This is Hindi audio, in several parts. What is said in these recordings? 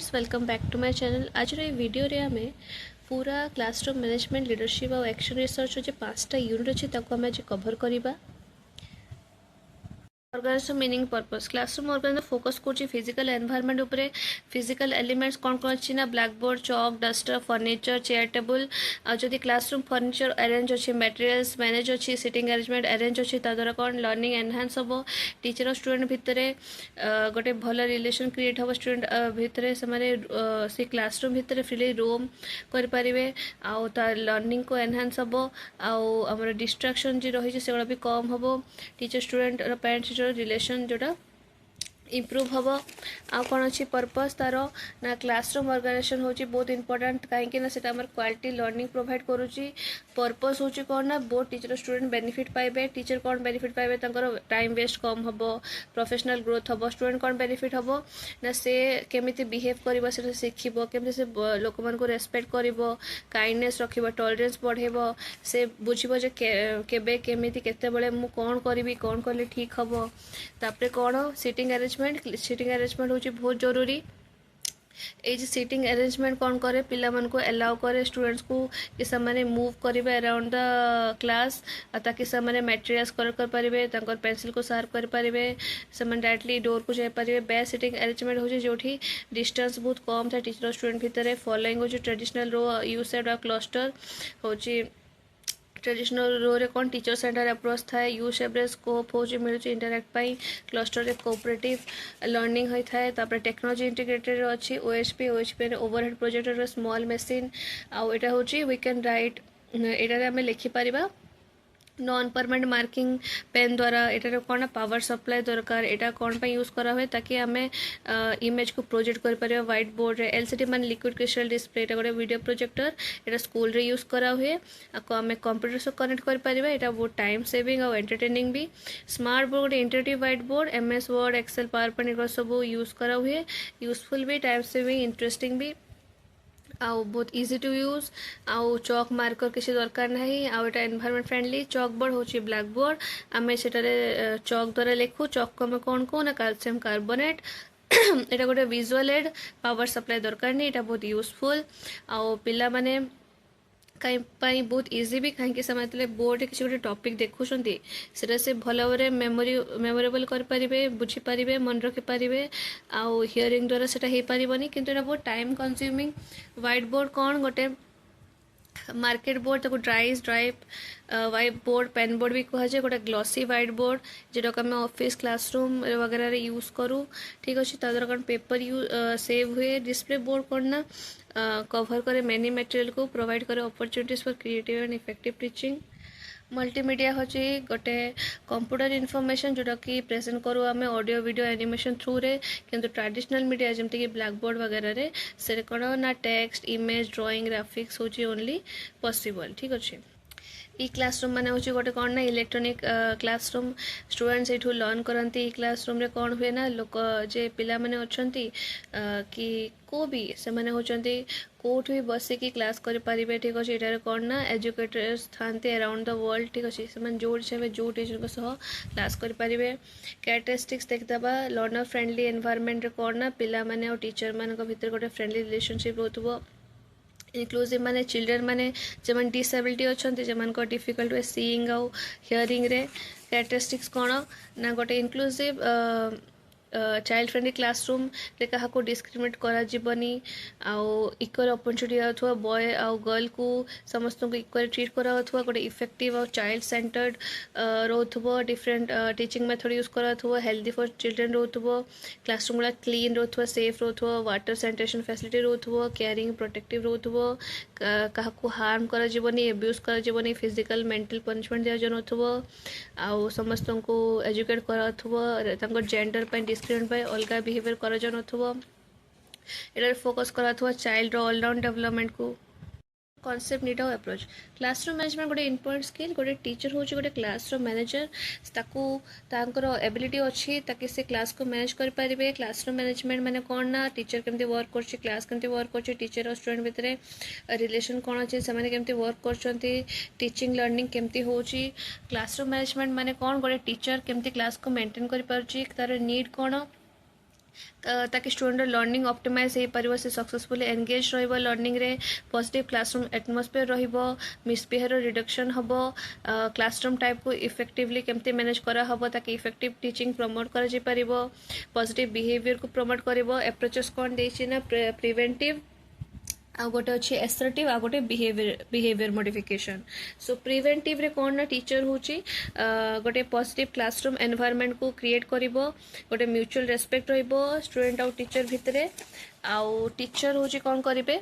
Viewers welcome back to my channel. आज वीडियो रे आमे पूरा क्लासरूम मैनेजमेंट लीडरशिप और एक्शन रिसर्च जो 5टा यूनिट अच्छी आम आज कवर करवा। Organization meaning purpose classroom organization focus कर फिजिकल एनवायरनमेंट उपरे फिजिकल एलिमेंट्स कौन कौन अच्छी ना black board chalk duster furniture chair table आदि क्लासरूम फर्निचर अरेंज अच्छी मटेरियल्स मैनेज अच्छी सिटिंग अरेंजमेंट अरेंज अच्छी द्वारा कौन लर्निंग एनहांस हम टीचर और स्टूडेंट भितर गोटे भल रिलेशन क्रिएट हम स्टूडेंट भितर से क्लासरूम भितर फ्रीली रोम करें आउ लर्निंग को एनहांस हम आम डिस्ट्राक्शन जी रही है से भी कम हम teacher student parents teacher relation जोटा इम्प्रूव हम आउ कौन अच्छी पर्पस तार ना क्लासरूम ऑर्गेनाइजेशन होची बहुत इंपोर्टेंट कहीं ना सेटा हमर क्वालिटी लर्निंग प्रोवाइड करूची। पर्पस होची कौन ना बहुत टीचर स्टूडेंट बेनिफिट पाइबे टीचर कौन बेनिफिट पाइबे तांकर टाइम वेस्ट कम हम प्रोफेशनल ग्रोथ हम स्टूडेंट कौन बेनिफिट हम ना से केमिति बिहेव करबा से शिखिबो केमिति से लोक मान को रेस्पेक्ट करिवो काइंडनेस रखिबो टॉलरेंस बढ़ेबो से बुझिबो जे केबे केमिति केते बेले मु कोन करिवि कोन करले ठीक हबो तापरे कोन सिटिंग अरेंजमेंट होची बहुत जरूरी। ये सीटिंग अरेंजमेंट कौन करे पिला मन को अलाउ करे स्टूडेंट्स को कि से मूव करेंगे अराउंड द क्लास ताकि से मटेरियल्स कलेक्ट कर पारे पेंसिल को सार्प कर पारे से डायरेक्टली डोर को जाई पारे। बेस्ट सीटिंग अरेंजमेंट हो जो डिस्टेंस बहुत कम था टीचर स्टूडेंट भितर फॉलोइंग हो ट्रेडिशनल रो यू सेड और क्लस्टर हो ट्रेडिशनल रो रे कौन टीचर सेंटर अप्रोच थाए यू शेप रे स्कोप हो मिलूँ इंटराक्ट पाई क्लस्टर रे कोऑपरेटिव लर्निंग होता है तापर टेक्नोलॉजी इंटीग्रेटेड अच्छी ओएचपी रे ओवरहेड प्रोजेक्टर स्मॉल मशीन आउ एटा होची वी कैन राइट एटा आम लिखिपर नॉन परमानेंट मार्किंग पेन द्वारा एटार कौन पावर सप्लाई दरकार एटा कौन पे यूज करा हुए ताकि आम इमेज को प्रोजेक्ट कर पारे व्हाइट बोर्ड रे एलसीडी मान लिक्विड क्रिस्टल डिस्प्ले एटा गोटे वीडियो प्रोजेक्टर एटा स्कूल रे यूज करा हुए आको आम कंप्यूटर से कनेक्ट कर पारिबा एटा बहुत टाइम सेविंग और एंटरटेनिंग भी। स्मार्ट बोर्ड गोटे interactive white board MS word excel power point सब यूज करा हुए यूजफुल भी टाइम सेविंग इंटरेस्टिंग भी आउ बहुत इजी टू यूज आउ चॉक मार्कर किसी दरकार नहीं आउ एटा एनवायरनमेंट फ्रेंडली। चॉक बोर्ड होची ब्लैक बोर्ड आम से चॉक द्वारा लिखू चॉक को आम कौन कहू ना कैल्शियम कार्बोनेट एटा गोटे विजुअल एड पावर सप्लाई दरकार नहीं एटा बहुत यूजफुल आउ पिला माने कहीं बहुत इजी भी कहीं बोर्ड किसी गोटे टॉपिक देखुं से भल भाव मेमोरेबल करें बुझीपारे मन रखिपारे आउ हियरिंग द्वारा से हो पारनी किंतु बहुत टाइम कंज्यूमिंग। व्हाइट बोर्ड कौन गोटे market board drive white board pen board भी कहुए गोटे ग्लॉसी व्हाइट बोर्ड जोटा आम ऑफिस क्लासरूम वगैरह यूज करूँ ठीक अच्छे तरह कौन पेपर सेव हुए। डिस्प्ले बोर्ड कौन ना कवर करे मेनी मटेरियल को प्रोवाइड करे opportunities for creative and effective teaching. Multimedia होची गोटे कंप्यूटर इनफॉरमेशन जोटा कि प्रेजेंट करूँ आम ऑडियो वीडियो एनिमेशन थ्रू रे किंतु ट्रेडिशनल मीडिया जमती कि ब्लैक बोर्ड वगैरह रे से कौन ना टेक्स्ट इमेज ड्राइंग ग्राफिक्स होची ओनली पॉसिबल ठीक अच्छे। ई क्लासरूम मैंने हूँ गोटे कौन ना इलेक्ट्रोनिक क्लासरूम स्टूडेंट्स ये लर्न करती क्लासरूम रे कौन हुए ना लोक जे पिला माने अच्छी कि को भी से माने होचंती कोठ भी बसिकी क्लास करें ठीक अच्छे। ये कौन ना एजुकेटर्स थांती अराउंड द वर्ल्ड ठीक अच्छे से जो चाहिए जो टीचर सह क्लास करें। कैरेक्टरिस्टिक्स देखा लर्नर फ्रेंडली एनवायरनमेंट कौन ना पिला माने और टीचर मान भीतर गोटे फ्रेंडली रिलेशनशिप रोथबो। इनक्लूसिव माने चिल्ड्रेन माने जमन डिसेबिलिटी अच्छा जमान को डिफिकल्ट वे सीइंग आउ हियरिंग रे कैरेक्टरिस्टिक्स कौन ना गोटे इनक्लूसिव चाइल्ड फ्रेंडली क्लासरूम रे क्या डिस्क्रिमिनेट करा जीवनी आउ इक्वल अपॉर्चुनिटी आउथवा बॉय आउ गर्ल को समस्त को इक्वल ट्रीट करा होथवा गोटे इफेक्टिव आउ चाइल्ड सेंटर्ड रोथबो डिफरेंट टीचिंग मेथड यूज करा होथबो हेल्दी फॉर चिल्ड्रेन रोथबो क्लासरूम गुला क्लीन रोथबो सेफ रोथबो वाटर सैनिटेशन फैसिलिटी रोथबो केयरिंग प्रोटेक्टिव रोथबो क्या हार्म करा जीवनी एब्यूज करा जीवनी फिजिकल मेंटल पनिशमेंट दिया जन होथबो आउ समस्त को एजुकेट करा होथबो तांकर जेंडर पे डिस्क्रिमिनेट पे अलग बिहेवियर कर फोकस करा चाइल्ड ऑलराउंड डेवलपमेंट को concept need approach. Classroom management गोटे इंपोर्टेंट स्किल गोटे टीचर हूँ गोटे क्लासरूम मैनेजर ताकर एबिलिटी अच्छी ताकि से क्लास को मैनेज करें। क्लासरूम मैनेजमेंट माने कौन ना टीचर केमती वर्क कर क्लास केमती वर्क कर टीचर और स्टूडेंट भितर रिलेशन कौन अच्छे से केमती वर्क कर टीचिंग लर्निंग केमती होची। क्लासरूम मैनेजमेंट माने कौन गोटे टीचर केमती क्लास को मेंटेन कर पारुची तार नीड कौन ताकि स्टूडेंट लर्निंग ऑप्टिमाइज हो पार से सक्सेसफुली एंगेज रहिबो लर्निंग रे पॉजिटिव क्लासरूम एटमॉस्फेयर रहिबो मिसबिहेवियर रिडक्शन हबो क्लासरूम टाइप को इफेक्टिवली केमते मैनेज करा हबो ताकि इफेक्टिव टीचिंग प्रमोट करा जे परिबो पॉजिटिव बिहेवियर को प्रमोट करिवो अप्रोचेस कोन देछि ना प्रिवेंटिव आ गोटे अच्छी एसर्टिव आ गोटे बिहेवियर मॉडिफिकेशन सो प्रिवेंटिव रे कौन ना टीचर होची गोटे पॉजिटिव क्लासरूम एनवायरनमेंट को क्रिएट करिवो गोटे म्यूचुअल रेस्पेक्ट रहिबो स्टूडेंट आउ टीचर भितरे आउ टीचर होची कौन करिवे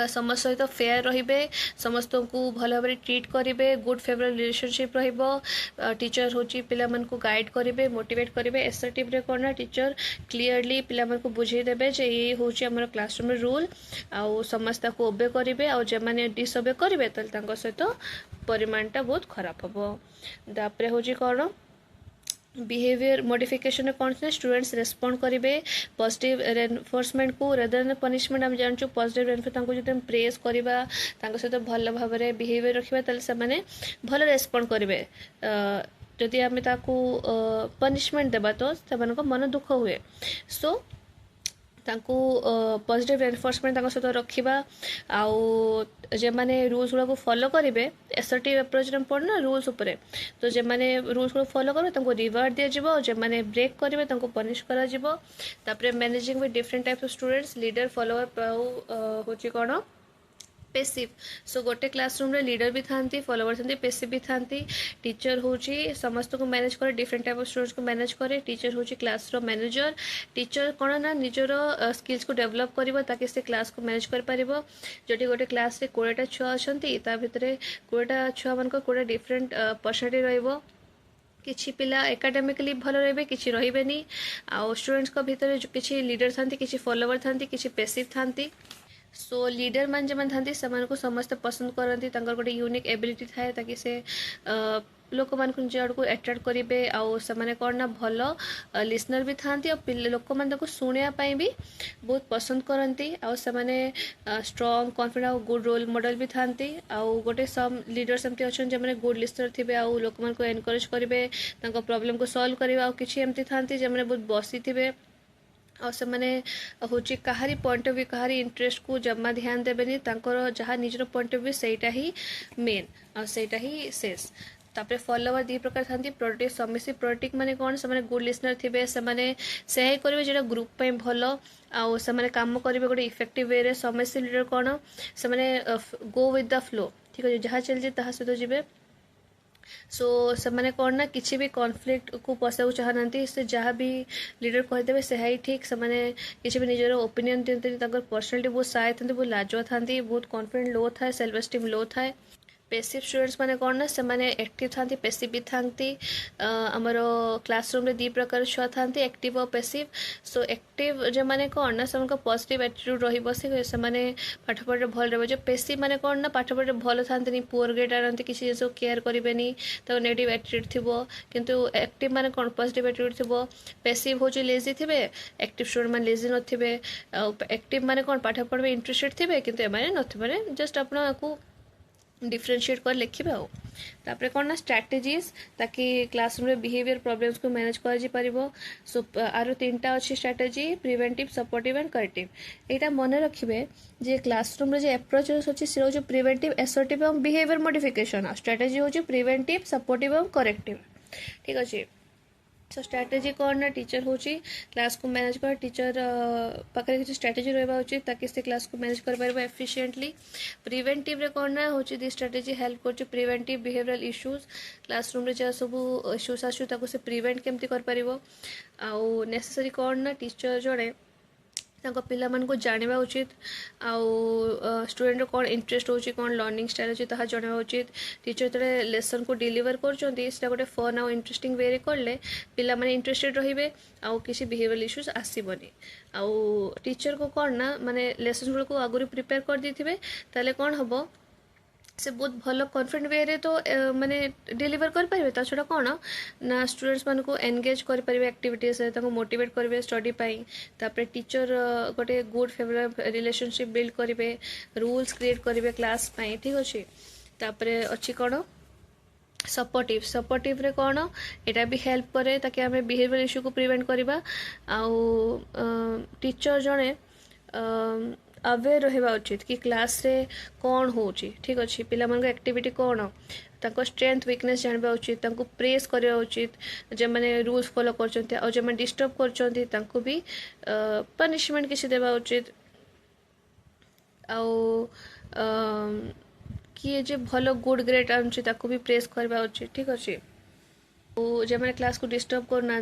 समस्त सहित फेयर रहिबे समस्त को भल भाव ट्रीट करेंगे गुड फेवरेबल रिलेशनशिप रहिबो टीचर होची पिला मन को गाइड करेंगे मोटिवेट करेंगे एसर्टिव रे कोन ना टीचर क्लियरली पिला मन को बुझे देबे जे ये होची हमर क्लासरूम रूल आउ समस्त को ओबे करेंगे आउ जे माने डिसओबे करेंगे तल तांको सहित परिमाणटा बहुत खराब हबो तापरे होची कोन बिहेवियर मॉडिफिकेशन कौन से स्टूडेंट्स रेस्पॉन्ड करेंगे पॉजिटिव रेनफोर्समेंट को रेदर देन पनिशमेंट आम जानचु पॉजिटिव रेनफोर्स जो प्रेज करवा सहित भल भाव में बिहेवियर रखा ताले से माने भल रेस्पॉन्ड करेंगे जदि आम पनिशमेंट देबा तो से मन दुख हुए सो तांको पॉजिटिव रेनफोर्समेंट सहित रखा आउ जे माने रूल्स गुड़ा को फॉलो करेंगे एसर्टिव अप्रोच पड़ना रूल्स उपरे तो जे माने रूल्स को फॉलो करेंगे तांको रिवार्ड दिया जिवो जे माने ब्रेक करेंगे तांको पनिश करा जिवो तापरे managing with different types of students leader follower होची कोन पेसिव सो गोटे क्लासरूम रे लीडर भी थांती फॉलोअर थांती पेसिव भी थांती टीचर होची समस्त को मैनेज करे डिफरेंट टाइप ऑफ स्टूडेंट्स को मैनेज करे टीचर होची क्लास रो मैनेजर टीचर कोन ना निजर स्किल्स को डेवलप करिवो ताकि से क्लास को मैनेज कर पारिबो जटी गोटे क्लास रे 20टा छुआ अछंती ता भितरे 20टा छुआ मन को 20 डिफरेंट पर्सनालिटी रहइबो किछि पिला एकाडेमिकली भल रहिबे किछि रहिबेनी आ स्टूडेंट्स को भीतर किछि लीडर थांती किछि फॉलोअर थांती किछि पेसिव थांती सो लीडर मान जमन थांती समान को समस्त पसंद करती गोटे यूनिक एबिलिटी थाए ताकि से लोक मान निज आड़क एट्राक्ट करेंगे आउ से कौन ना भल लिसनर भी थांती और लोक मैंने शुणापी भी बहुत पसंद करती आउ से स्ट्रॉन्ग कॉन्फिडेंट और गुड रोल मॉडल भी थांती आउ गोटे सम लीडर्स एमती अच्छा जो गुड लिसनर थे आउ लोक मान को एनकरेज करेंगे प्रॉब्लम को सॉल्व करेंगे आउ किसी एमती थांती जो बहुत बसी थे और से माने होची कहारी पॉइंट ऑफ व्यू कहारी इंटरेस्ट को जमा ध्यान देबेनी तांकर जहाँ निजर पॉइंट ऑफ व्यू सेटा ही मेन और सेटा ही शेष तापरे फॉलोअर दी प्रकार थांती प्रोडक्टिव सबमिसिव प्रोडक्टिव माने कोन से माने गुड लिसनर थिबे से माने से ही करिवे जेटा ग्रुप पे भलो आउ से माने काम करिवे गोटे इफेक्टिव वे रे सबमिसिव लीडर कोन से माने गो विथ द फ्लो ठीक है जहाँ चल जे ताहा सहित जिवे सो से कौन ना किसी भी कॉन्फ्लिक्ट को पशा चाहना से जहाँ भी लीडर कहीदेवे से ही ठीक से किसी भी निजर ओपिनियन दिखती पर्सनालीटी बहुत साय था बहुत लाजुआ था बहुत कॉन्फिडेंस लो था सेल्फ एस्टीम लो था पेसिव स्टूडेंट्स माने कौन ना से माने एक्टिव थांती पेसिव भी थांती आमर क्लासरूम रे दी प्रकार छुआ थांती एक्टिव और पेसिव सो एक्टिव जो माने कौन ना से पॉजिटिव एटीट्यूड रहिबो से माने पाठ पढ़े भल रहबो जो पेसिव माने कौन ना पाठ पढ़े भल थांती पुअर ग्रेड आनती किसी जिन केयर करेंगे तो नेगेटिव एटीट्यूड थिबो किंतु एक्टिव माने कौन पॉजिटिव एटीट्यूड थिबो पेसिव होची लेजी थिबे एक्टिव स्टूडेंट माने लेजी नथिबे एक्टिव माने कौन पाठ पढ़े इंटरेस्टेड थिबे किंतु एमाने नथिबे जस्ट अपना को डिफरेंशिएट कर लिखिबे आउ तापरे कौन ना स्ट्रैटेजीज ताकि क्लासरूम रे बिहेवियर प्रॉब्लम्स को मैनेज कर जी परिबो सो आरो 3टा अच्छी strategy preventive supportive and corrective एटा मन रखिबे जे क्लासरूम रे जे अप्रोच अछि से जो प्रिवेंटिव असर्टिव एवं बिहेवियर मॉडिफिकेशन स्ट्रैटेजी हो प्रिवेंटिव सपोर्टिव एवं करेक्टिव ठीक अछि सो स्ट्रैटेजी कौन ना टीचर होची क्लास को मैनेज कर टीचर पाखे किसी स्ट्रैटेजी रहा उचित ताकि से क्लास को मैनेज कर पारिबो एफिशिएंटली प्रिवेंटिव रे कौन ना होची दी स्ट्रैटेजी हेल्प कर प्रिवेंटिव बिहेवियरल इश्यूज क्लासरूम रे जा सब इश्यूज आसु ताको से प्रिवेंट केमती कर पारिबो आउ नेसेसरी कौन ना टीचर जोड़े पिला मान को जानिबा उचित आउ स्टूडेंट कौन इंटरेस्ट होची कौन लर्निंग स्टाइल होची ताहा जानिबा उचित टीचर तरे लेसन को डिलीवर करचोंती सेटा गोटे फन आउ इंटरेस्टिंग वे रे करले पिला माने इंटरेस्टेड रहिबे आउ किसी बिहेवियरल इश्यूज आसीबनी आउ टीचर को कौन ना माने लेसन को आगुरी प्रिपेयर कर दिथिबे ताले कौन हबो से बहुत भल कॉन्फिडेंट वे रे तो माने डिलीवर कर पारिबे ता छोटा कौन ना स्टूडेंट्स मान को एंगेज कर पारिबे एक्टिविटीज रे मोटिवेट करिवे स्टडी पाई तापरे टीचर गोटे गुड फेवरेबल रिलेशनशिप बिल्ड करिवे रूल्स क्रिएट करिवे क्लास पाई ठीक अछि तापरे अछि कौन सपोर्टिव रे कौन एटा भी हेल्प करे ताकि आम बिहेवियर इश्यू को प्रिवेंट करवा। आउ टीचर जड़े अवेयर रहा उचित कि क्लास रे कौन हो ठीक अच्छे पिला एक्टिविटी कौन ताको स्ट्रेंथ वीकनेस जानवा उचित प्रेस करवा उचित जो मैंने रूल्स फॉलो कर डिस्टर्ब कर भी पनिशमेंट किसी देवा उचित। आउ किए जे भलो गुड ग्रेड आनुची ताको भी प्रेस करवा उचित ठीक अच्छे। जो मैंने क्लास को डिस्टर्ब करना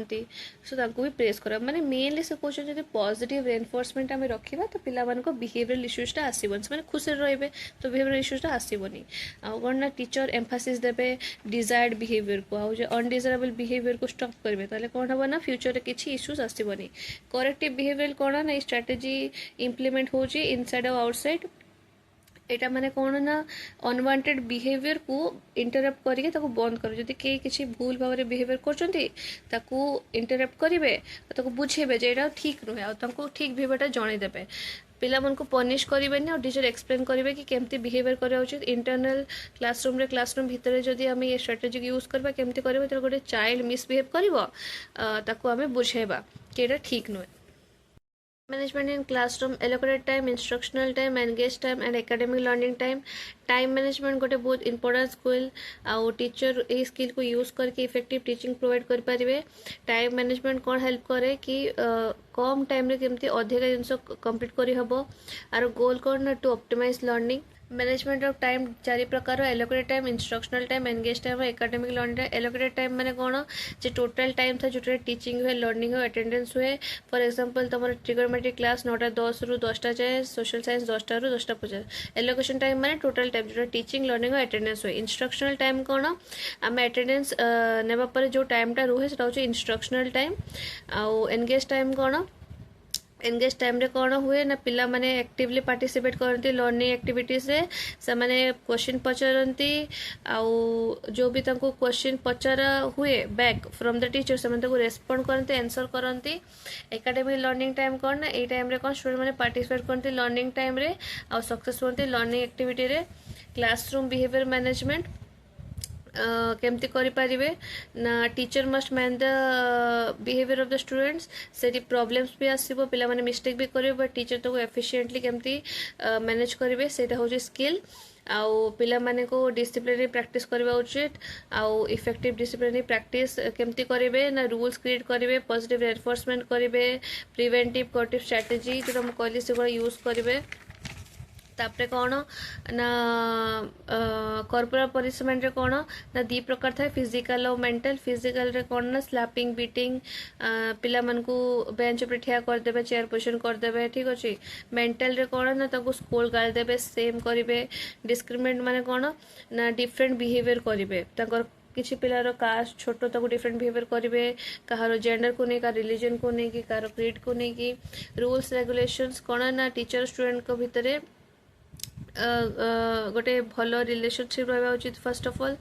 सो ताको भी प्रेस करा माने मेनली से क्वेश्चन जब पॉजिटिव रेनफोर्समेंट आम रखा तो पिला बिहेवियर इश्यूजटा आसबन से खुशी रे तो बिहेवियर इश्यूजटा आसबनी। आउ कौन ना टीचर एम्फासिस देवे डिजायर्ड बिहेवियर को आउ अनडिजायरेबल बिहेवियर को स्टॉप करेंगे ताले कौन हम ना फ्यूचर रे किछि इश्यूज आसबनी। करेक्टिव बिहेवियर कौन ना स्ट्रेटेजी इम्प्लीमेंट हो इनसाइड और आउटसाइड एटा माने कौन ना अनवांटेड बिहेवियर को इंटरप्ट करके ताको बंद कर जदि के किसी भूल भाव में बिहेवियर करको इंटरप्ट करेंगे ताको बुझेबे जे एटा ठीक नुहे आ ताको ठीक बिहेवियरटा जनईदेवे। पिला मन को पनिश करेंगे और टीचर एक्सप्लेन करेंगे कि केमती बिहेवियर करा उचित इंटरनल क्लासरूम भितर जदि आम ये स्ट्रेटेजी यूज करबा केमती करबा तो गोटे चाइल्ड मिसबिहेव करबो ताको आमे बुझेबा कि एटा ठीक नुहे। Management in classroom allocated time instructional time engage time and academic learning time. Time management गोटे बहुत इंपोर्टेंट स्किल आउ टीचर ये स्किल को यूज करके इफेक्टिव टीचिंग प्रोवाइड कर पारे। टाइम मैनेजमेंट कौन हेल्प करे कि कम टाइम रे केमती अधिक जिनस कंप्लीट करी हबो आर गोल कौन to optimize learning. Management of time चारि प्रकार allocated time instructional time engage time और एकेडमिक लर्निंग। एलोकेटेड टाइम माने कौन जो टोटल टाइम था जो टीचिंग हुए लर्निंग हुए अटेंडेंस हुए। फॉर एग्जांपल तुम ट्रिगोनोमेट्री क्लास 9:10 रू 10टा जाए सोशल साइंस 10टा रू 10:50। एलोकेशन टाइम माने टोटल टाइम जो टीचिंग लर्निंग और अटेंडेंस हुए। इंस्ट्रक्शनल टाइम कौन आम अटेंडेंस नेबा पर जो टाइमटा रुहे सेटा होचे इंस्ट्रक्शनल टाइम। आउ एंगेज टाइम कौन एंगेज टाइम रे कौन हुए ना पिला माने एक्टिवली पार्टिसिपेट करती लर्निंग एक्टिविटीज रे से माने क्वेश्चन पचारती आउ जो भी तांको क्वेश्चन पचारा हुए बैक फ्रॉम द टीचर से माने रेस्पोंड करते आंसर करती। एकेडमिक लर्निंग टाइम कौन ना ये टाइम रे कौन स्टूडेंट माने पार्टिसिपेट करती लर्निंग टाइम रे आउ सक्सेस होती लर्निंग एक्टिविटी रे। क्लासरूम बिहेवियर मैनेजमेंट केमती करें ना teacher must man the behaviour of the students से प्रॉब्लम्स भी आसो पिला माने मिस्टेक भी करेंगे बट टीचर तो एफिशिएंटली केमती मैनेज करेंगे से स्किल। आउ पिला माने को डिसिप्लिनरी प्रैक्टिस करवा उचित आउ इफेक्टिव डिसिप्लिनरी प्रैक्टिस केमती करेंगे ना रूल्स क्रिएट करेंगे पॉजिटिव एनफोर्समेंट करेंगे प्रिवेंटिव करेक्टिव स्ट्रेटेजी जो तुम कहली से यूज करेंगे। तापरे कौन ना कॉर्पोरल पनिशमेंट रे कौन ना दी प्रकार था फिजिकल और मेंटल। फिजिकल रे कौन ना स्लैपिंग बीटिंग पिला मन को बेंच पे ठिया कर देबे चेयर पोजिशन कर देबे ठीक अच्छे। मेंटल रे कौन ना ताको स्कूल गाड़ी देबे सेम करेंगे। डिस्क्रिमिनेट माने कौन ना डिफरेंट बिहेवियर करेंगे ताकर किसी पिलार कास्ट छोट ताको डिफरेंट बिहेवियर करेंगे कहार जेंडर को नहीं रिलीजन को नहीं कि कहार क्रीड को नहीं कि। रूल्स रेगुलेशंस कौन ना टीचर स्टूडेंट को भितर गोटे भल रिलेशनशिप रहा उचित फर्स्ट ऑफ ऑल।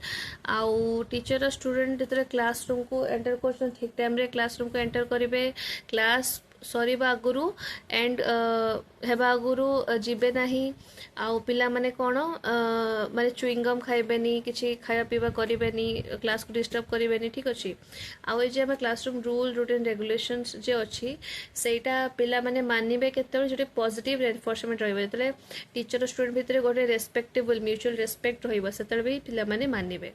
आउ टीचर और स्टूडेंट जो क्लासरूम को एंटर कर ठीक टाइम रे क्लासरूम को एंटर करेंगे क्लास सरीबा आगुरु एंड हेबा आगुरु जीवे नाही। आउ पिला माने कौन माने चुईंगम खाइबेनी किसी खाया पीवा करेंगे क्लास को डिस्टर्ब करेंगे ठीक अच्छे। आउ ये आम क्लासरूम रूल रूटीन रेगुलेशंस जे अच्छी सेटा पिला माने मानिबे केते जो पॉजिटिव रेनफोर्समेंट रहिबो जतले टीचर और स्टूडेंट भितर गोटे रेस्पेक्टेबल म्यूचुअल रेस्पेक्ट रहिबो सेतले भी पिला माने मानिबे।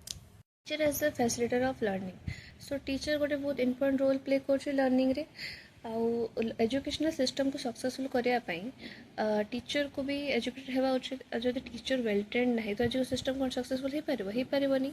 Teacher as the facilitator of learning so teacher गोटे बहुत इंपोर्टेंट रोल प्ले कर लर्निंग रे। आउ एजुकेशनल सिस्टम को सक्सेसफुल करने टीचर को भी एजुकेटेड होगा उचित। जब टीचर वेल ट्रेंड ना तो एजुकेशन सिस्टम कौन सक्सेसफुल हो पारनी।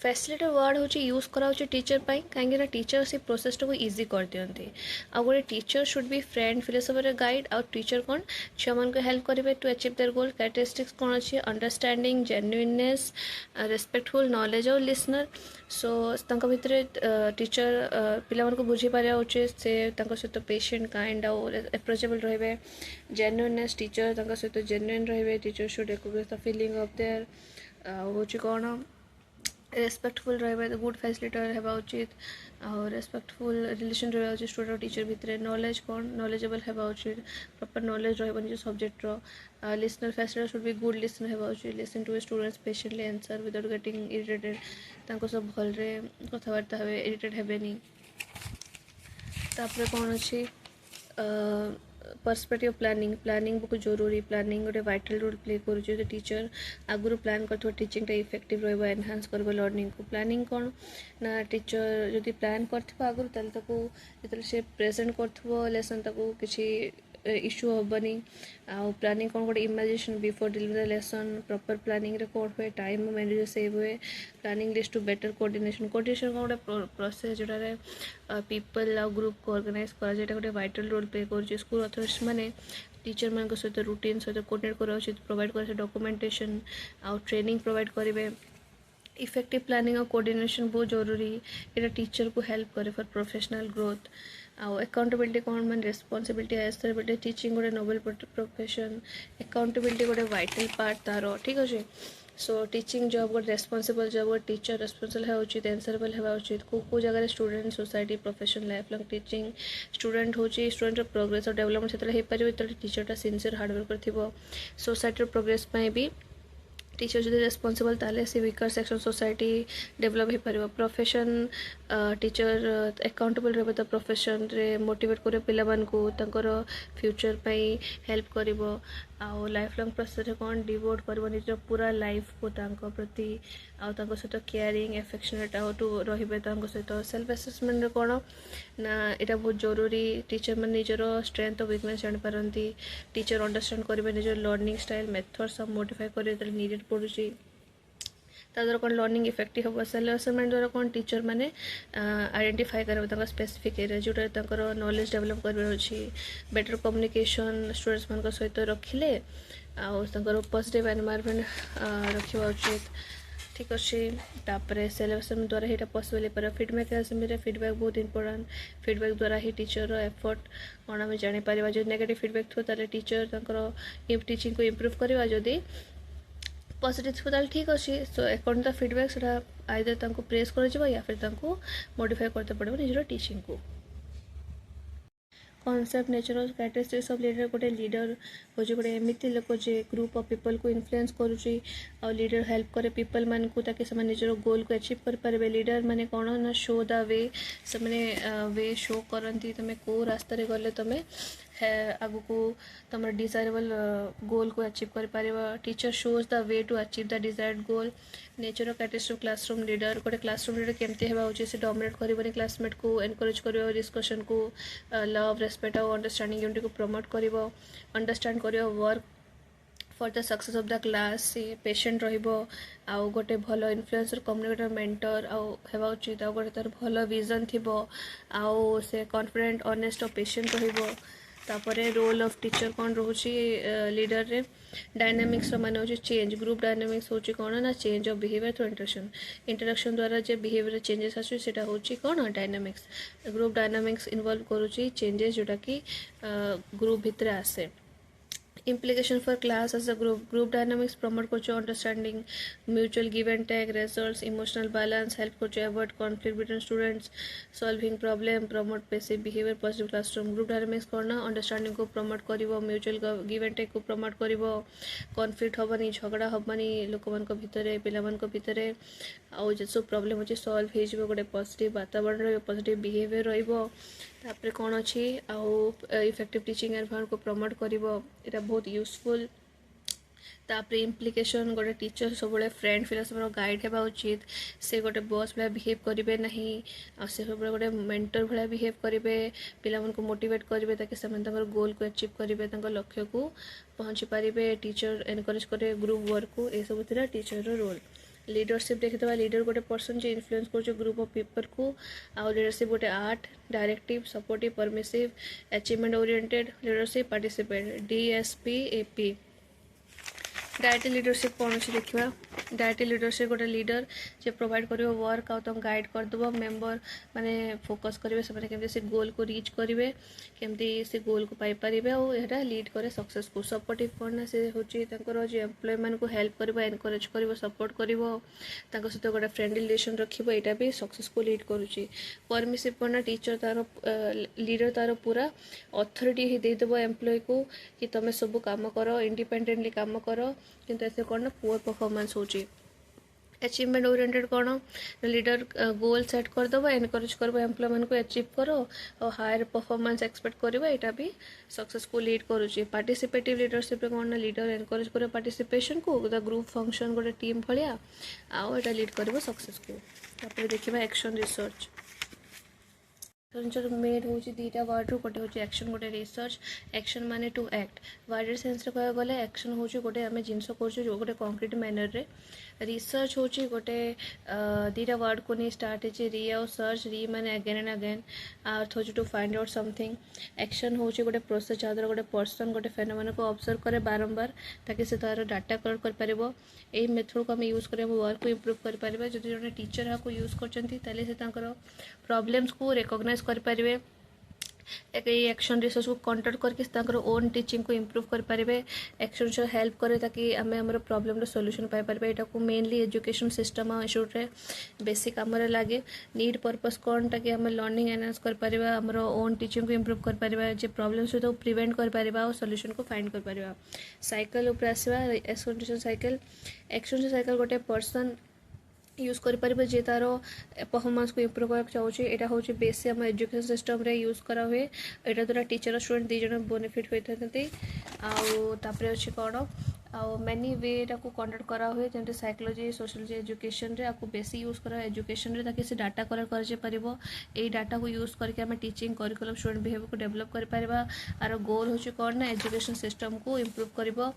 फैसिलिटेटर वर्ड हूँ यूज करा टीचर कहीं टीचर से प्रोसेस को इजी कर दिखती। आ गए teacher should be friend philosopher guide आउ टीचर कौन छुआ मन को हेल्प करेंगे to achieve their goal. Characteristics कौन अच्छे अंडरस्टैंडिंग जेन्युइननेस रेस्पेक्टफुल नॉलेज और लिसनर। सो भितर टीचर पिला को बुझी पारा उचित से सहित पेशेंट काइंड आउ एप्रोचेबल रहे। जेन्युइननेस टीचर सहित जेन्युइन रहे teacher should recognize the feeling of their हूँ कौन रेस्पेक्टफुल रहा गुड फैसिलिटर होगा उचित और रेस्पेक्टफुल रिलेशन रहा उचित स्टूडेंट टीचर भितर नॉलेज कौन नॉलेजेबल होगा उचित प्रॉपर नॉलेज रहा निज सब्जेक्टर listener facilitator should be good listener होगा उचित listen to students patiently answer without getting irritated तांको सब भलरे कथबार्ता हे इरिटेट हेबेनी तापर कौन अच्छी पर्सपेक्टिव प्लानिंग बहुत जरूरी प्लानिंग गोटे वाइटल रोल प्ले करुचे टीचर आगुरी प्लान कर टीचिंगटा इफेक्टिव रहा एनहांस कर लर्निंग को प्लानिंग कौन ना टीचर जदि प्लान कर आगुरी जो से प्रेजेंट कर लेसन किसी इश्यू हेनी आउ प्लानिंग कौन गोटे imagination before deliver the lesson proper planning रे कौन हुए टाइम मैनेज सेव हुए planning list to better coordination कौन गोटे प्रोसेस जोटारे पीपल आ ग्रुप को ऑर्गेनाइज करा जेटा गोटे वाइटल रोल प्ले कर स्कूल अथॉरिटीज माने टीचर मान सहित रूटीन सहित कोऑर्डिनेट करा उचित प्रोवाइड कर डॉक्यूमेंटेशन आउ ट्रेनिंग प्रोवाइड करेंगे इफेक्टिव प्लानिंग और कोऑर्डिनेशन बहुत जरूरी ये टीचर को हेल्प करे फॉर प्रोफेशनल ग्रोथ आउ अकाउंटेबिलिटी कौन मान रेस्पॉन्सिबिलिटी आसबिलिटी टीचिंग गोटे नोबल प्रोफेशन अकाउंटेबिलिटी गोटे वाइटल पार्ट तार ठीक अच्छे सो टीचिंग जॉब गोटे रेस्पॉन्सिबल जॉब गोटे टीचर रेस्पॉन्सिबल है उचित आंसरेबल है उचित को जगह student society profession life long teaching student हूँ स्टूडेंट प्रोग्रेस और डेवलपमेंट से हो पार टीचरटा सिंसियर हार्डवर्क कर सोसाइटी प्रोग्रेस भी टीचर जो रेस्पॉन्सिबल ताले से वीकर सेक्शन सोसाइटी डेवलप हो पार प्रोफेशन टीचर अकाउंटेबल रहा तो प्रोफेशन रे मोटिवेट कर पिला फ्यूचर पाई हेल्प कर आउ लाइफ लॉन्ग प्रोसेस कौन डिवोट कर निज पूरा लाइफ को प्रति आउ सहित केयरिंग एफेक्शनेट आउ टू रे सहित सेल्फ असेसमेंट कौन ना यहाँ बहुत जरूरी टीचर मैंने निजर स्ट्रेंथ और वीकनेस जापारती टीचर अंडरस्टैंड करेंगे निजर लर्निंग स्टाइल मेथड सब मोडिफाई करेंगे नीडेड पड़ुची द्वारा कौन लर्निंग इफेक्टिव हम सेल्फ असेसमेंट द्वारा कौन टीचर मैंने आइडेंटिफाई करेंगे स्पेसिफिक एरिया जोटा नॉलेज डेवलप कर बेटर कम्युनिकेशन स्टूडेंट्स मान सहित रखिले आर पॉजिटिव एनवायरनमेंट रखा उचित ठीक अच्छे तापर सेल्फ असेसमेंट द्वारा यहाँ पॉसिबल हो पार फीडबैक असेंबली फीडबैक बहुत इंपोर्टेंट फीडबैक द्वारा ही टीचर एफर्ट कौन आम जापर जो नेगेटिव फीडबैक थो टीचर टीचिंग को इम्प्रूव करवा जदि पॉजिटिव थो ठीक अच्छे सो अकॉर्डिंग द फीडबैक से आइदर प्रेस कर या फिर मॉडिफाई करते पड़ो निजर टीचिंग को कॉन्सेप्ट नेचर और कैरेक्टरिस्टिक्स ऑफ लीडर गोटे लीडर हूँ गोटे एमती लोक जे ग्रुप ऑफ पीपल को इन्फ्लुएंस करुच्ची और लीडर हेल्प करे पीपल मान को ताकि से निजर गोल को अचीव कर लीडर माने कौन ना शो द वे से वे शो करती तुम कौ रास्त गले तुम आगु को तुम डिजायरेबल गोल को अचीव कर पार teacher shows the way to achieve the desired goal nature characteristics classroom leader गोटे क्लासरूम लीडर केमती होगा उचित से डोमिनेट कर क्लासमेट को एनकरेज कर डिस्कशन को लव रेस्पेक्ट और अंडरस्टैंडिंग यूनिटी को प्रमोट कर अंडरस्टैंड कर work for the success of the class सी पेशेंट आउ गोटे भल इन्फ्लुएंसर कम्युनिकेटर मेंटर आउ हेबा उचित आउ गोटे तार भल विजन थिबो आउ से कॉन्फिडेंट ऑनेस्ट और पेशेंट तापर रोल ऑफ टीचर कौन रोचे लीडर रे डायनामिक्स माने हो चेंज ग्रुप डायनामिक्स हो कौन ना change of behaviour through interaction द्वारा जो बिहेवियर चेंजेस आसा हूँ कौन डायनामिक्स ग्रुप डायनामिक्स इनवॉल्व करुच्ची चेंजेस जोटा कि ग्रुप भितर आसे implication for class as a group dynamics promote kocho understanding mutual give and take results emotional balance help kocho avoid conflict between students solving problem promote passive behavior positive classroom group dynamics करना understanding को promote करिवो mutual give and take को promote करिवो conflict हबनी झगड़ा हबनी लोक मान को भितरे पिला मान को भितरे आउ जे सब प्रॉब्लम होची सॉल्व हे जिवो गोटे पॉजिटिव वातावरण रहिबो पॉजिटिव बिहेवियर रहिबो तापर कौन अच्छी आउ इफेक्टिव टीचिंग एनवायरनमेंट को प्रमोट करिवो एटा बहुत यूजफुल तापर इम्प्लिकेशन गोटे टीचर सब फ्रेंड फिला सब गाइड होगा उचित से गोटे बॉस भाया बिहेव करेंगे ना से सब गोटे मेंटर भाया बिहेव करेंगे पिला को मोटिवेट करेंगे ताकि से गोल को अचीव करेंगे लक्ष्य को पहुँची पारे टीचर एनकरेज करे ग्रुप वर्क को यह सब टीचर रोल लीडरशिप देखिए लीडर गोटे पर्सन जो इन्फ्लुएंस कर ग्रुप ऑफ पीपल को आउ लीडरशिप गोटे art directive supportive permissive achievement oriented leadership participate DSP AP direct leadership कौन अच्छे देखा डायरेक्ट लिडरशिप गोटे लीडर जे प्रोवाइड कर वर्क आउ तुम गाइड करदेव मेम्बर माने फोकस करेंगे से केमती से गोल को रीच करेंगे केमती से गोल को पाइपर और लीड करे सक्सेस को सपोर्टिव कौन ना से हूँ जो एम्प्लॉय मान को हेल्प कर एनकरेज कर सपोर्ट कर सहित गोटे फ्रेंडली रिलेशन रखिए यहाँ भी सक्सेस को लीड करुच्ची परमिसिव कौन ना टीचर तार लीडर तार पूरा अथॉरिटी ही देदेव एम्प्लॉय को कि तुम सब काम कर इंडिपेंडेंटली काम कर किंतु ऐसे कौन ना पुअर परफॉर्मेंस होची अचीवमेंट ओरिएंटेड कौन लीडर गोल सेट करदेव एनकरेज कर एम्प्लॉय मान को अचीव करो और हायर परफॉर्मेंस एक्सपेक्ट कर यहाँ भी सक्सेस को लीड करुच्ची पार्टिसिपेटिव लीडरशिप कौन ना लीडर एनकरेज कर पार्टिसिपेशन को ग्रुप फंक्शन गोटे टीम भाया आउ यहाँ लीड कर सक्सेस को देखा एक्शन रिसर्च मेड हूँ दीटा वर्ड रू गोटे हूँ एक्शन गोटे रिसर्च एक्शन माने टू एक्ट वार्डर सेन्स कह गले एक्शन हूँ गोटे आम जिनस कर गोटे कंक्रीट मैनर रे रिसर्च हूँ गोटे दीटा वर्ड को नहीं स्टार्ट है री आउ सर्च री माने अगेन एंड अगेन अर्थ हूँ to find out something action हूँ गोटे प्रोसेस जहाँ गोटे पर्सन गोटे फेनोमेना को ऑब्जर्व करे बारंबार ताकि से तार डाटा कलेक्ट कर यही मेथड को आम यूज कर वर्क को इम्प्रूव कर जो जब टीचर यहाँ यूज कर प्रॉब्लम्स को रिकॉग्नाइज करें एक्शन रिसर्च को कंडक्ट करके ओन टीचिंग को इम्प्रूव करेंगे एक्शन रिसर्च हेल्प करे ताकि आम आम प्रॉब्लम सॉल्यूशन पाई पारे यहाँ को मेनली एजुकेशन सिस्टम इंस्टीट्यूट रे बेसिक आम लगे नीड पर्पस कौन ताकि आम लर्निंग एनहांस कर आम ओन टीचिंग को इम्प्रूव कर जो प्रॉब्लम सहित प्रिवेंट कर और सॉल्यूशन को फाइंड कर साइकिल उपर आसवा एक्शन रिसर्च साइकिल गोटे पर्सन यूज कर जे तार परफॉर्मेंस को इम्प्रूव करना चाहिए यहाँ हूँ बेसी आम एजुकेशन सिस्टम रे यूज करा हुए यहाँ द्वारा टीचर और स्टूडेंट दी जन बेनिफिट होती आउे अच्छी कौन आउ मेनी वे को कंडक्ट करा हुए जमी साइकोलॉजी सोशियोलॉजी एजुकेशन रे आपको बेसी यूज करा एजुकेशन रे ताकि से डाटा कलेक्ट कर डाटा को यूज करके आम टीचिंग करिकुलम स्टूडेंट बिहेवियर को डेवलप कर आर गोल हूँ कौन ना एजुकेशन सिस्टम को इम्प्रूव कर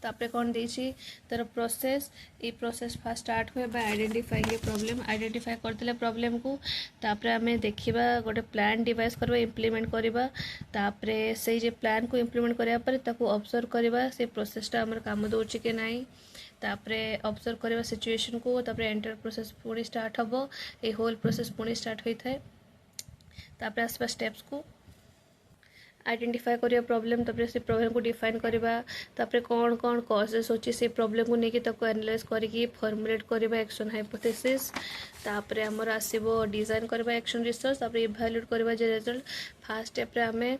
तापरे कौन देछि तार प्रोसेस ये प्रोसेस फास्ट स्टार्ट हुए bye identifying a problem identify करते प्रॉब्लम को तापरे आमे देखिबा गोटे प्लान डिवाइस करबा इंप्लीमेंट करबा तापरे से जे प्लान को इंप्लीमेंट करिया पर ताको ऑब्जर्व करबा से प्रोसेसटा हमर काम दोछि के नाही तापरे ऑब्जर्व करबा सिचुएशन को तापरे एंटर प्रोसेस पुणी स्टार्ट हबो ए होल प्रोसेस पुणी स्टार्ट होई थाए तापरे आसपा स्टेप्स को आइडेंटिफाई करिया प्रॉब्लम तापरे से प्रॉब्लम को डिफाइन करबा तापरे कौन कौन कॉजेस होची से प्रॉब्लम को लेके ताको एनालाइज करके फॉर्मुलेट करबा एक्शन हाइपोथेसिस तापरे हमर आसीबो डिजाइन करबा एक्शन रिसर्च तापरे इवैल्यूएट करबा जे रिजल्ट फर्स्ट स्टेप रे हमें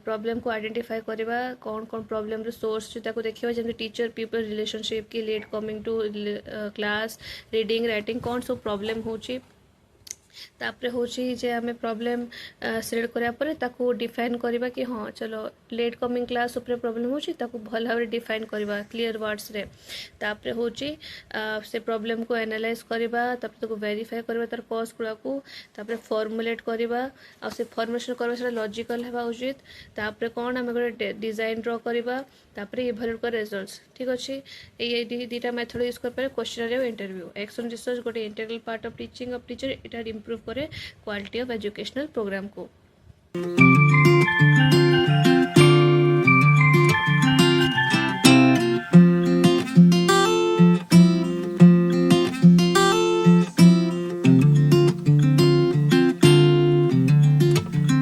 प्रॉब्लम को आइडेंटिफाई करबा कौन कौन प्रॉब्लम रो सोर्स जो ताको देखिबा जेम टीचर पीपल रिलेशनशिप की late coming to class reading writing कौन सब प्रॉब्लम होची तापरे होची जे हमें प्रॉब्लम सिलेक्ट करिया परे ताको डिफाइन करबा कि हाँ चलो लेट कमिंग क्लास ऊपर प्रॉब्लम होची ताको भल भाव डिफाइन करबा क्लियर वर्ड्स रे तापरे होची से प्रॉब्लम को एनालाइज करबा तापरे ताको वेरीफाई करबा तार कॉज गुड़ा को तापरे फॉर्मुलेट करबा आ से फॉर्मेशन करबा से लॉजिकल हेबा उचित तापरे कोन हमें गोटे डिजाइन ड्रॉ करबा तापरे इवैल्यूएट कर रिजल्ट्स ठीक अछि ए दीटा मेथड यूज कर पारे क्वेश्चनरी और इंटरव्यू एक्शन रिसर्च गोटे integral part of teaching of teacher it improve करे क्वालिटी ऑफ एजुकेशनल प्रोग्राम को।